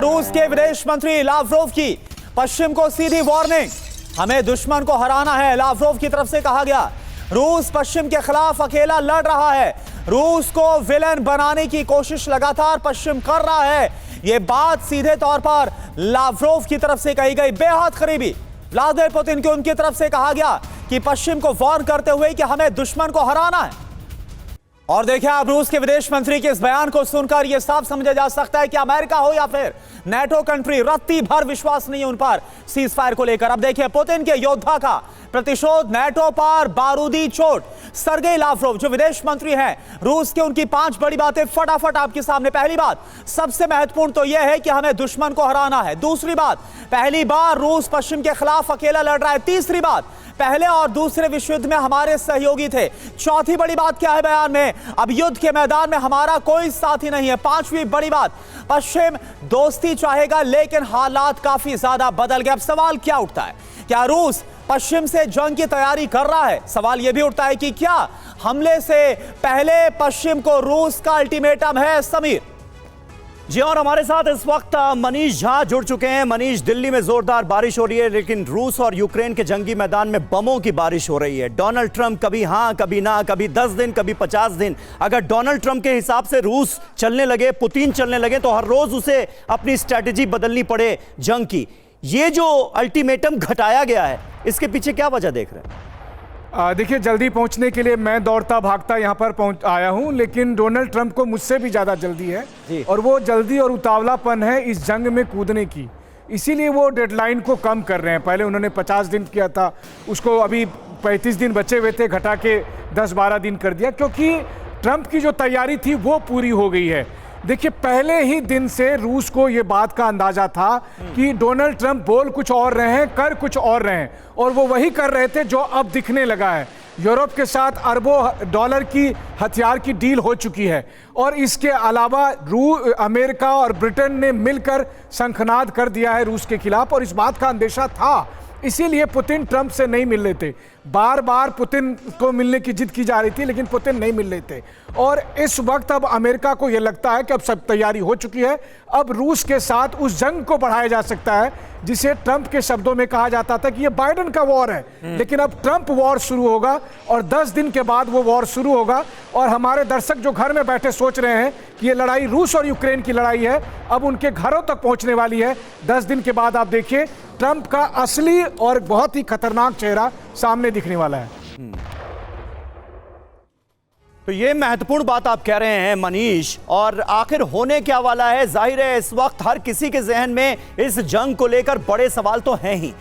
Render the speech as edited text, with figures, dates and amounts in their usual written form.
रूस के विदेश मंत्री लावरोव की पश्चिम को सीधी वार्निंग, हमें दुश्मन को हराना है। लावरोव की तरफ से कहा गया रूस पश्चिम के खिलाफ अकेला लड़ रहा है, रूस को विलेन बनाने की कोशिश लगातार पश्चिम कर रहा है। यह बात सीधे तौर पर लावरोव की तरफ से कही गई। बेहद करीबी व्लादिमीर पुतिन की उनकी तरफ से कहा गया कि पश्चिम को वार्न करते हुए कि हमें दुश्मन को हराना है। और देखिए, आप रूस के विदेश मंत्री के इस बयान को सुनकर यह साफ समझा जा सकता है कि अमेरिका हो या फिर नेटो कंट्री, रत्ती भर विश्वास नहीं है उन पर सीज फायर को लेकर। अब देखिए, पुतिन के योद्धा का प्रतिशोध, नेटो पर बारूदी चोट। सर्गेई लावरोव जो विदेश मंत्री हैं रूस के, उनकी 5 बड़ी बातें फटाफट आपके सामने। पहली बात, सबसे महत्वपूर्ण तो यह है कि हमें दुश्मन को हराना है। दूसरी बात, पहली बार रूस पश्चिम के खिलाफ अकेला लड़ रहा है। तीसरी बात, पहले और दूसरे विश्व युद्ध में हमारे सहयोगी थे। चौथी बड़ी बात क्या है बयान में, अब युद्ध के मैदान में हमारा कोई साथी नहीं है। पांचवी बड़ी बात, पश्चिम दोस्ती चाहेगा लेकिन हालात काफी ज्यादा बदल गए। अब सवाल क्या उठता है, क्या रूस पश्चिम से जंग की तैयारी कर रहा है? सवाल यह भी उठता है कि क्या हमले से पहले पश्चिम को रूस का अल्टीमेटम है? समीर जी, और हमारे साथ इस वक्त मनीष झा जुड़ चुके हैं। मनीष, दिल्ली में जोरदार बारिश हो रही है, लेकिन रूस और यूक्रेन के जंगी मैदान में बमों की बारिश हो रही है। डोनाल्ड ट्रंप कभी हाँ कभी ना, कभी 10 दिन कभी 50 दिन। अगर डोनाल्ड ट्रंप के हिसाब से रूस चलने लगे, पुतिन चलने लगे, तो हर रोज उसे अपनी स्ट्रैटेजी बदलनी पड़े जंग की। ये जो अल्टीमेटम घटाया गया है, इसके पीछे क्या वजह देख रहे हैं? देखिए, जल्दी पहुंचने के लिए मैं दौड़ता भागता यहाँ पर पहुंच आया हूँ, लेकिन डोनाल्ड ट्रंप को मुझसे भी ज़्यादा जल्दी है और वो जल्दी और उतावलापन है इस जंग में कूदने की। इसीलिए वो डेडलाइन को कम कर रहे हैं। पहले उन्होंने 50 दिन किया था, उसको अभी 35 दिन बचे हुए थे, घटा के 10-12 दिन कर दिया, क्योंकि ट्रंप की जो तैयारी थी वो पूरी हो गई है। देखिए, पहले ही दिन से रूस को ये बात का अंदाजा था कि डोनाल्ड ट्रंप बोल कुछ और रहे हैं, कर कुछ और रहे हैं, और वो वही कर रहे थे जो अब दिखने लगा है। यूरोप के साथ अरबों डॉलर की हथियार की डील हो चुकी है, और इसके अलावा अमेरिका और ब्रिटेन ने मिलकर शंखनाद कर दिया है रूस के खिलाफ, और इस बात का अंदेशा था। इसीलिए पुतिन ट्रंप से नहीं मिल रहे थे। बार बार पुतिन को मिलने की जिद की जा रही थी, लेकिन पुतिन नहीं मिल रहे थे। और इस वक्त अब अमेरिका को यह लगता है कि अब सब तैयारी हो चुकी है, अब रूस के साथ उस जंग को बढ़ाया जा सकता है जिसे ट्रंप के शब्दों में कहा जाता था कि यह बाइडेन का वॉर है। लेकिन अब ट्रंप वॉर शुरू होगा, और 10 दिन के बाद वो वॉर शुरू होगा। और हमारे दर्शक जो घर में बैठे सोच रहे हैं कि ये लड़ाई रूस और यूक्रेन की लड़ाई है, अब उनके घरों तक पहुंचने वाली है। 10 दिन के बाद आप देखिए, ट्रंप का असली और बहुत ही खतरनाक चेहरा सामने दिखने वाला है। तो ये महत्वपूर्ण बात आप कह रहे हैं मनीष, और आखिर होने क्या वाला है? जाहिर है इस वक्त हर किसी के जहन में इस जंग को लेकर बड़े सवाल तो हैं ही।